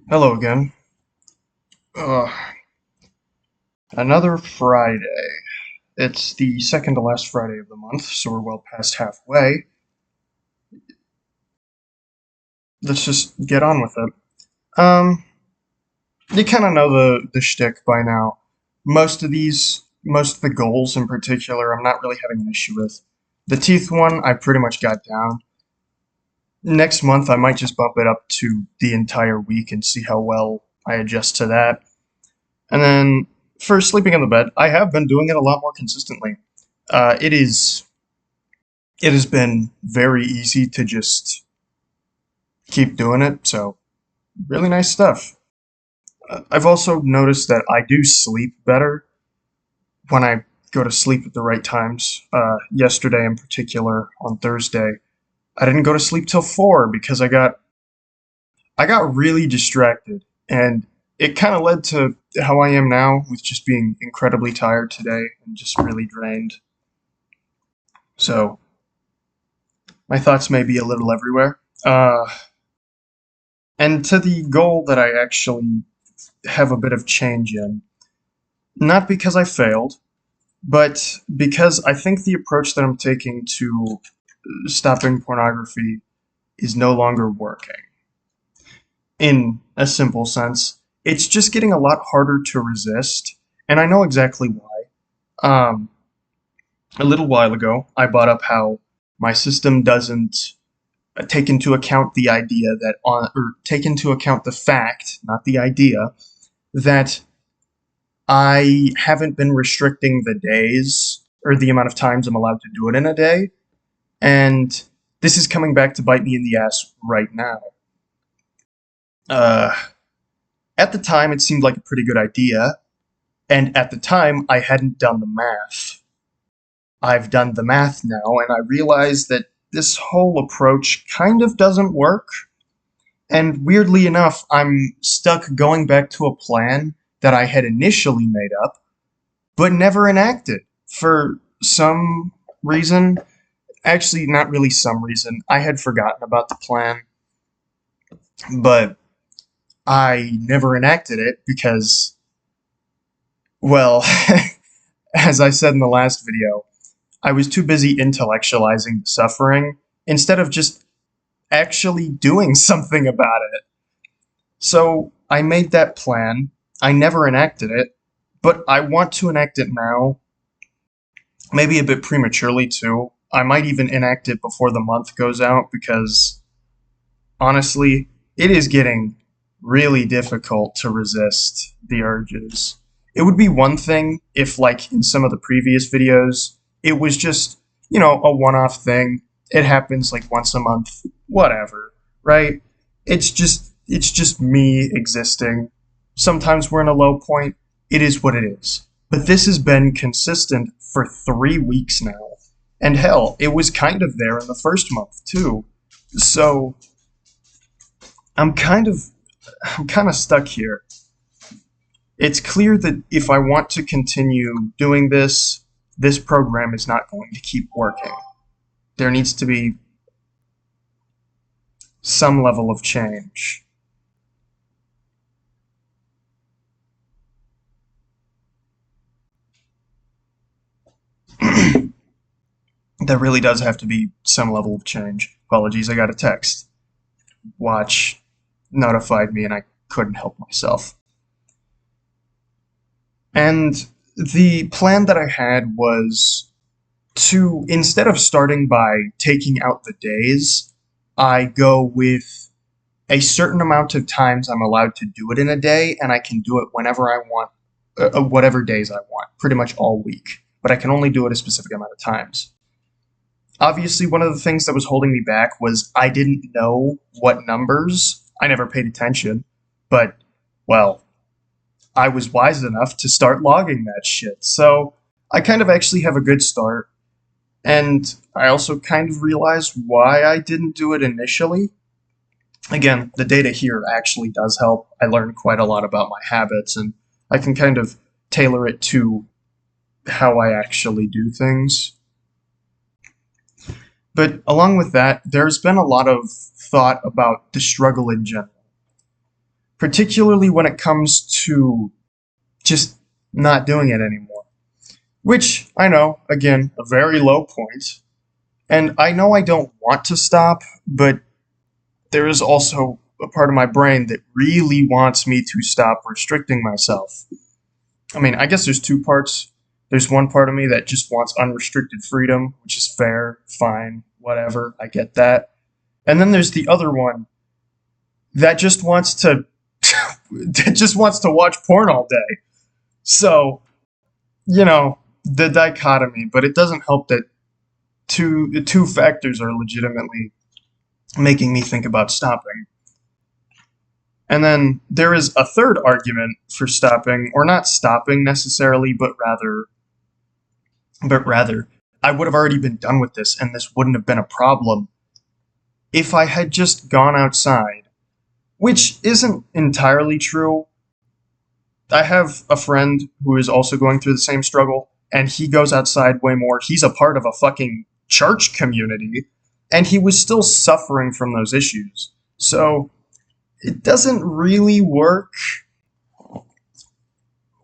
Hello again. Uh, Another Friday. It's the second to last Friday of the month, so we're well past halfway. Let's just get on with it. Um, you kind of know the shtick by now. Most of the goals in particular, I'm not really having an issue with. The teeth one, I pretty much got down. Next month, I might just bump it up to the entire week and see how well I adjust to that. And then for sleeping in the bed, I have been doing it a lot more consistently. Uh, it is it has been very easy to just keep doing it. So really nice stuff. I've also noticed that I do sleep better when I go to sleep at the right times. Yesterday, in particular, on Thursday, I didn't go to sleep till 4 because I got really distracted, and it kind of led to how I am now, with just being incredibly tired today and just really drained. So my thoughts may be a little everywhere. And to the goal that I actually have a bit of change in. Not because I failed, but because I think the approach that I'm taking to stopping pornography is no longer working. In a simple sense, it's just getting a lot harder to resist, and I know exactly why. Um, a little while ago, I brought up how my system doesn't take into account the idea that or take into account the fact, not the idea, that I haven't been restricting the days or the amount of times I'm allowed to do it in a day, and this is coming back to bite me in the ass right now. Uh, at the time, it seemed like a pretty good idea, and at the time, I hadn't done the math. I've done the math now, and I realize that this whole approach kind of doesn't work. And weirdly enough, I'm stuck going back to a plan that I had initially made up but never enacted for some reason. Actually, not really some reason. I had forgotten about the plan, but I never enacted it because, well, as I said in the last video, I was too busy intellectualizing the suffering instead of just actually doing something about it. So I made that plan. I never enacted it, but I want to enact it now, maybe a bit prematurely too. I might even enact it before the month goes out because honestly, it is getting really difficult to resist the urges. It would be one thing if, like in some of the previous videos, it was just, a one off thing. It happens like once a month, whatever, right? It's just me existing. Sometimes we're in a low point. It is what it is. But this has been consistent for 3 weeks now. And hell, it was kind of there in the first month too. So I'm kind of I'm kind of stuck here. It's clear that if I want to continue doing this, this program is not going to keep working. There needs to be some level of change. There really does have to be some level of change. Apologies, I got a text. Watch notified me and I couldn't help myself. And the plan that I had was to, instead of starting by taking out the days, I go with a certain amount of times I'm allowed to do it in a day, and I can do it whenever I want, whatever days I want, pretty much all week. But I can only do it a specific amount of times. Obviously, one of the things that was holding me back was I didn't know what numbers. I never paid attention, but, well, I was wise enough to start logging that shit. So I kind of actually have a good start. And I also kind of realized why I didn't do it initially. Again, the data here actually does help. I learned quite a lot about my habits, and I can kind of tailor it to how I actually do things. But along with that, there's been a lot of thought about the struggle in general. particularly when it comes to just not doing it anymore. Which, I know, again, a very low point. And I know I don't want to stop, but there is also a part of my brain that really wants me to stop restricting myself. I mean, I guess there's two parts. There's one part of me that just wants unrestricted freedom, which is fair, fine, whatever, I get that. And then there's the other one that just wants to that just wants to watch porn all day. So, the dichotomy, but it doesn't help that two factors are legitimately making me think about stopping. And then there is a third argument for stopping, or not stopping necessarily, but rather, I would have already been done with this, and this wouldn't have been a problem if I had just gone outside, which isn't entirely true. I have a friend who is also going through the same struggle, and he goes outside way more. He's a part of a fucking church community, and he was still suffering from those issues. So, it doesn't really work.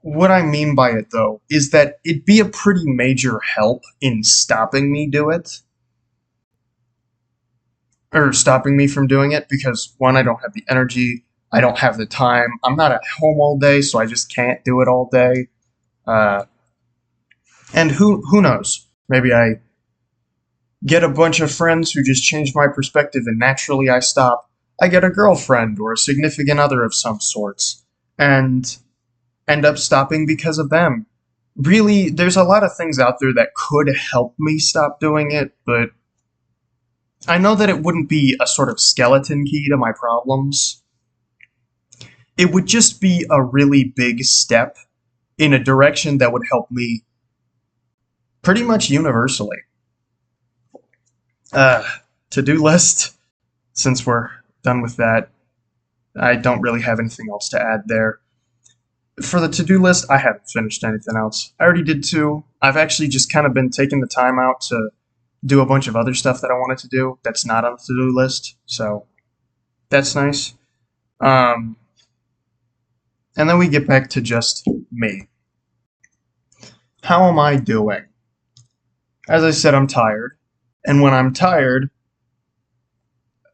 What I mean by it, though, is that it'd be a pretty major help in stopping me do it. Or stopping me from doing it, because one, I don't have the energy, I don't have the time, I'm not at home all day, so I just can't do it all day. And who knows? Maybe I get a bunch of friends who just change my perspective and naturally I stop. I get a girlfriend or a significant other of some sorts and end up stopping because of them. Really, there's a lot of things out there that could help me stop doing it, but I know that it wouldn't be a sort of skeleton key to my problems. It would just be a really big step in a direction that would help me pretty much universally. To-do list, since we're done with that, I don't really have anything else to add there. For the to-do list, I haven't finished anything else. I already did two. I've actually just kind of been taking the time out to do a bunch of other stuff that I wanted to do that's not on the to-do list, so that's nice. And then we get back to just me. How am I doing? As I said, I'm tired. And when I'm tired,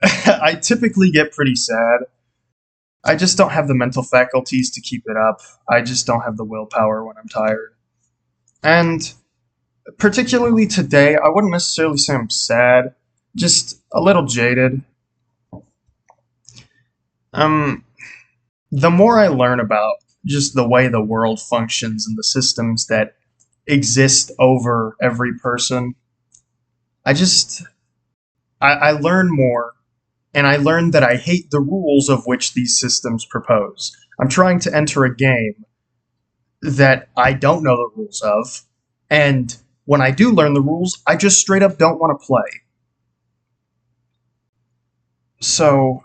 I typically get pretty sad. I just don't have the mental faculties to keep it up. I just don't have the willpower when I'm tired. And particularly today, I wouldn't necessarily say I'm sad, just a little jaded. The more I learn about just the way the world functions and the systems that exist over every person, I learn more, and I learn that I hate the rules of which these systems propose. I'm trying to enter a game that I don't know the rules of, and when I do learn the rules, I just straight up don't want to play. So,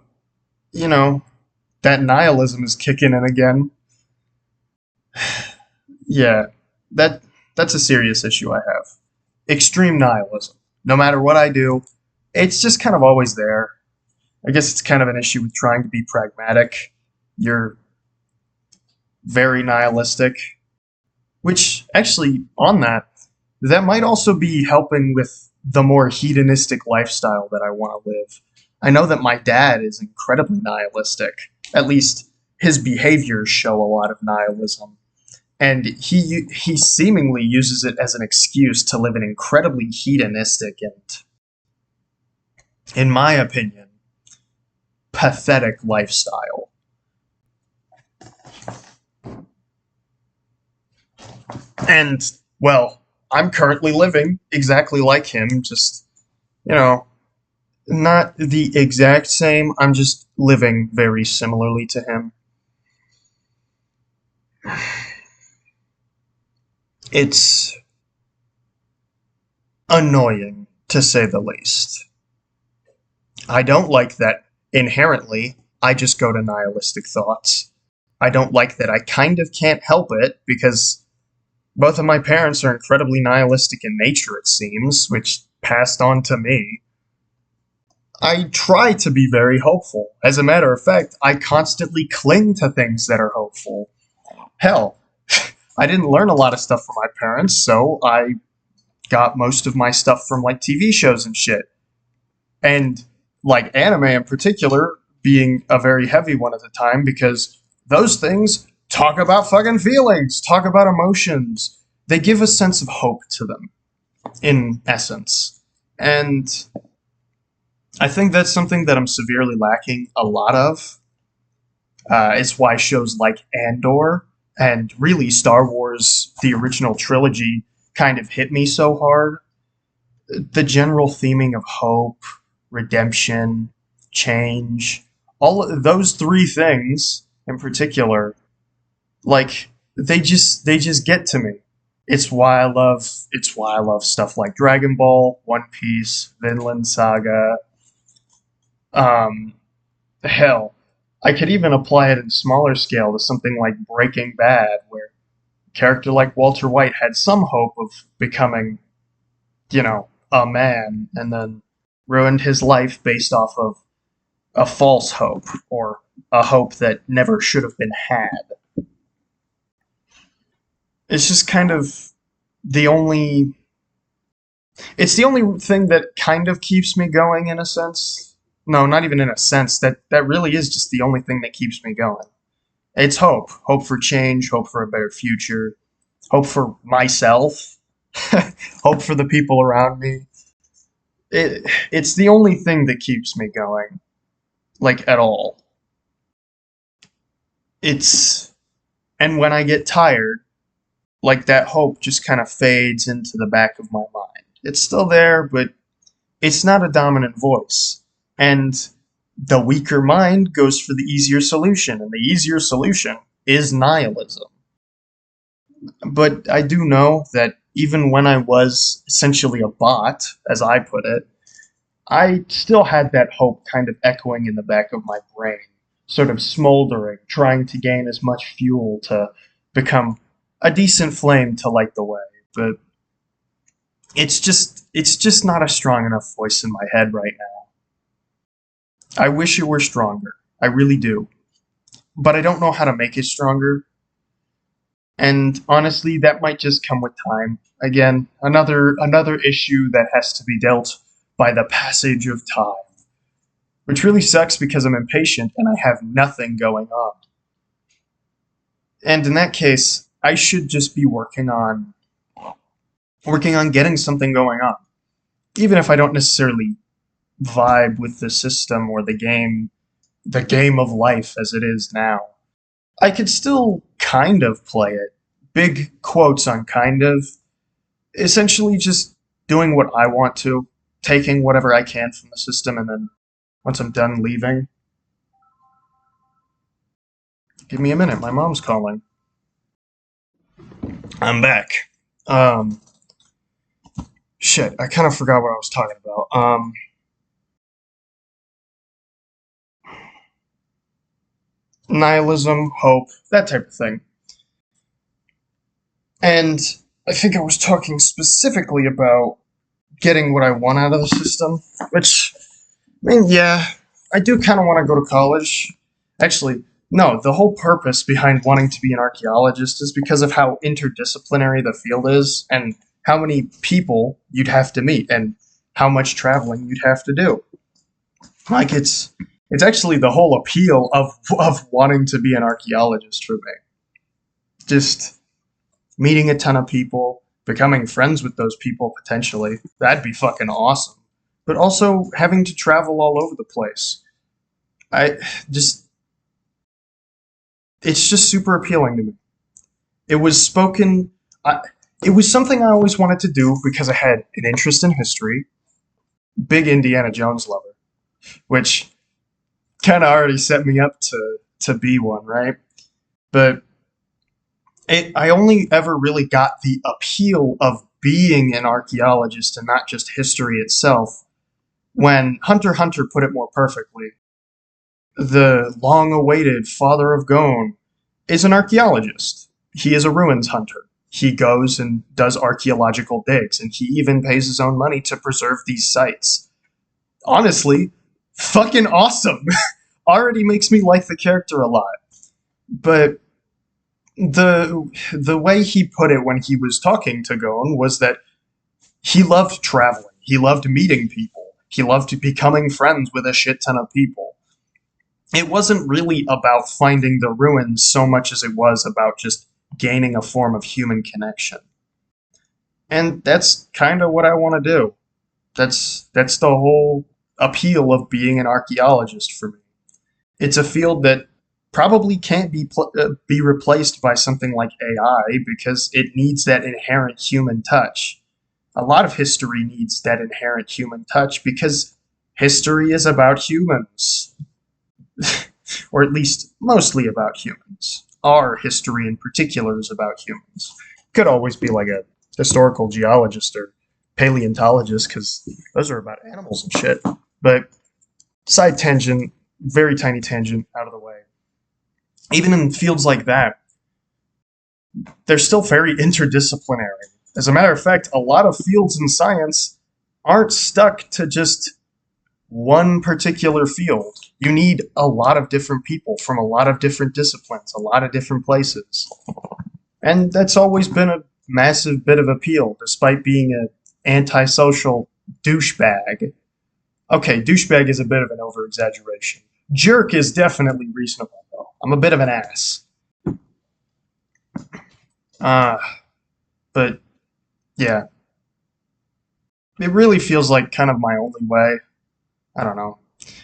that nihilism is kicking in again. Yeah, that's a serious issue I have. Extreme nihilism. No matter what I do, it's just kind of always there. I guess it's kind of an issue with trying to be pragmatic. You're very nihilistic. Which, actually, on that might also be helping with the more hedonistic lifestyle that I want to live. I know that my dad is incredibly nihilistic. At least, his behaviors show a lot of nihilism. And he seemingly uses it as an excuse to live an incredibly hedonistic and, in my opinion, pathetic lifestyle. And, well, I'm currently living exactly like him, just, not the exact same, I'm just living very similarly to him. It's annoying, to say the least. I don't like that inherently I just go to nihilistic thoughts. I don't like that I kind of can't help it because both of my parents are incredibly nihilistic in nature, it seems, which passed on to me. I try to be very hopeful. As a matter of fact, I constantly cling to things that are hopeful. Hell, I didn't learn a lot of stuff from my parents, so I got most of my stuff from like TV shows and shit. And like anime in particular being a very heavy one at the time because those things talk about fucking feelings, talk about emotions. They give a sense of hope to them, in essence. And I think that's something that I'm severely lacking a lot of. It's why shows like Andor and really Star Wars, the original trilogy, kind of hit me so hard. The general theming of hope, redemption, change, all of those three things in particular, like they just get to me. It's why I love stuff like Dragon Ball, One Piece, Vinland Saga. Um, hell, I could even apply it in smaller scale to something like Breaking Bad, where a character like Walter White had some hope of becoming, a man, and then ruined his life based off of a false hope or a hope that never should have been had. It's just kind of the only it's the only thing that kind of keeps me going in a sense. No, not even in a sense. That really is just the only thing that keeps me going. It's hope. Hope for change, hope for a better future, hope for myself, hope for the people around me. It's the only thing that keeps me going, like at all. It's and when I get tired, like that hope just kind of fades into the back of my mind. It's still there, but it's not a dominant voice. And the weaker mind goes for the easier solution, and the easier solution is nihilism. But I do know that even when I was essentially a bot, as I put it, I still had that hope kind of echoing in the back of my brain, sort of smoldering, trying to gain as much fuel to become a decent flame to light the way. But it's just not a strong enough voice in my head right now. I wish it were stronger. I really do. But I don't know how to make it stronger. And honestly, that might just come with time. Again, another issue that has to be dealt by the passage of time. Which really sucks because I'm impatient and I have nothing going on. And in that case, I should just be working on getting something going on. Even if I don't necessarily vibe with the system or the game of life as it is now. I could still kind of play it. Big quotes on kind of. Essentially just doing what I want to, taking whatever I can from the system, and then once I'm done leaving. Give me a minute, my mom's calling. I'm back. Um, shit, I kind of forgot what I was talking about. Nihilism, hope, that type of thing. And I think I was talking specifically about getting what I want out of the system, which, I mean, yeah, I do kind of want to go to college. Actually, no, the whole purpose behind wanting to be an archaeologist is because of how interdisciplinary the field is and how many people you'd have to meet and how much traveling you'd have to do. Like it's actually the whole appeal of wanting to be an archaeologist for me. Just meeting a ton of people, becoming friends with those people potentially. That'd be fucking awesome. But also having to travel all over the place. I just it's just super appealing to me. It was spoken I, it was something I always wanted to do because I had an interest in history, big Indiana Jones lover, which kind of already set me up to be one, right? But I only ever really got the appeal of being an archaeologist and not just history itself when Hunter x Hunter put it more perfectly. The long awaited father of Gon is an archaeologist. He is a ruins hunter. He goes and does archaeological digs, and he even pays his own money to preserve these sites. Honestly, Fucking awesome. Already makes me like the character a lot. But the way he put it when he was talking to Gon was that he loved traveling. He loved meeting people. He loved becoming friends with a shit ton of people. It wasn't really about finding the ruins so much as it was about just gaining a form of human connection. And that's kind of what I want to do. That's the whole appeal of being an archaeologist for me. It's a field that probably can't be replaced by something like AI because it needs that inherent human touch. A lot of history needs that inherent human touch because history is about humans, or at least mostly about humans. Our history in particular is about humans. Could always be like a historical geologist or paleontologist because those are about animals and shit. But side tangent, very tiny tangent out of the way. Even in fields like that, they're still very interdisciplinary. As a matter of fact, a lot of fields in science aren't stuck to just one particular field. You need a lot of different people from a lot of different disciplines, a lot of different places. And that's always been a massive bit of appeal, despite being an antisocial douchebag. Okay, douchebag is a bit of an over-exaggeration. Jerk is definitely reasonable, though. I'm a bit of an ass. But, yeah. It really feels like kind of my only way. I don't know.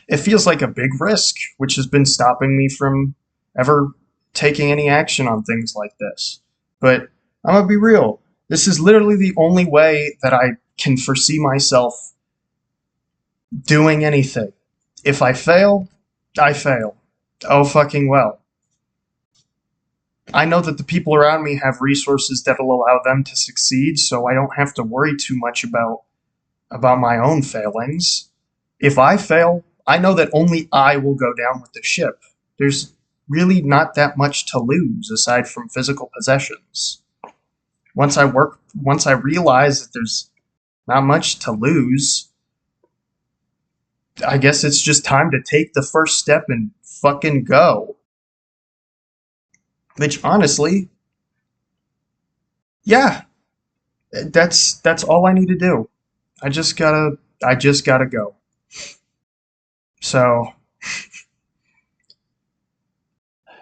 It feels like a big risk, which has been stopping me from ever taking any action on things like this. But I'm gonna be real. This is literally the only way that I can foresee myself doing anything. If I fail, I fail. Oh fucking well. I know that the people around me have resources that'll allow them to succeed, so I don't have to worry too much about my own failings. If I fail, I know that only I will go down with the ship. There's really not that much to lose aside from physical possessions. Once I realize that there's not much to lose, I guess it's just time to take the first step and fucking go. Which honestly, yeah, that's all I need to do. I just gotta go. So,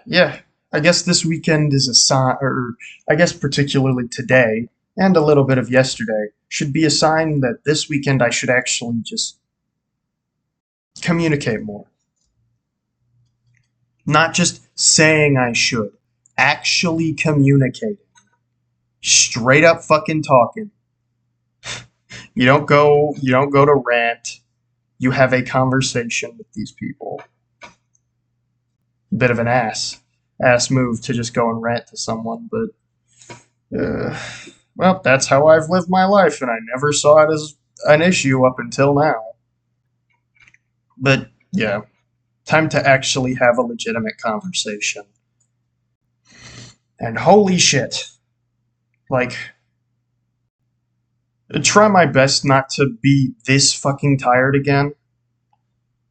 yeah, I guess this weekend is a sign, or I guess particularly today and a little bit of yesterday should be a sign that this weekend I should actually just communicate more. Not just saying I should, actually communicating. Straight up fucking talking. You don't go to rant. You have a conversation with these people. Bit of an ass move to just go and rant to someone, but well, that's how I've lived my life, and I never saw it as an issue up until now. But yeah, time to actually have a legitimate conversation. And holy shit, like, try my best not to be this fucking tired again.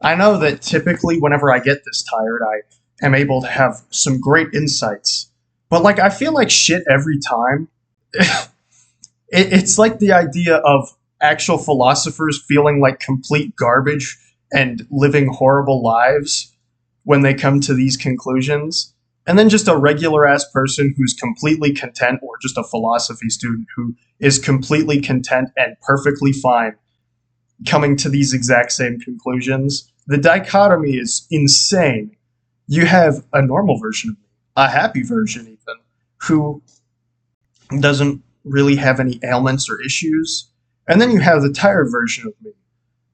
I know that typically whenever I get this tired, I am able to have some great insights. But like, I feel like shit every time. It's like the idea of actual philosophers feeling like complete garbage and living horrible lives when they come to these conclusions. And then just a regular ass person who's completely content, or just a philosophy student who is completely content and perfectly fine coming to these exact same conclusions. The dichotomy is insane. You have a normal version of me, a happy version even, who doesn't really have any ailments or issues. And then you have the tired version of me,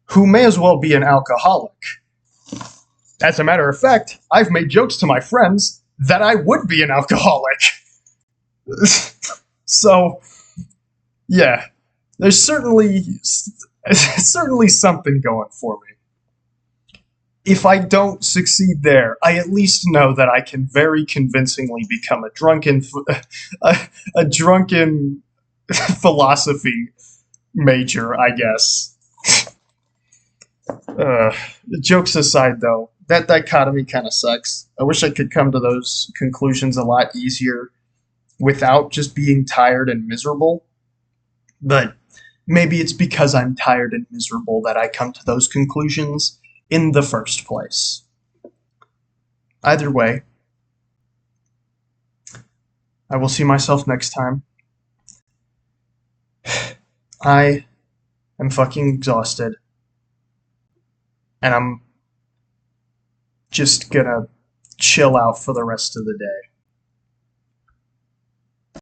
who may as well be an alcoholic. As a matter of fact, I've made jokes to my friends that I would be an alcoholic. So, yeah, there's certainly something going for me. If I don't succeed there, I at least know that I can very convincingly become a drunken philosophy major, I guess. Jokes aside, though, that dichotomy kind of sucks. I wish I could come to those conclusions a lot easier without just being tired and miserable. But maybe it's because I'm tired and miserable that I come to those conclusions in the first place. Either way, I will see myself next time. I am fucking exhausted, and I'm just gonna chill out for the rest of the day.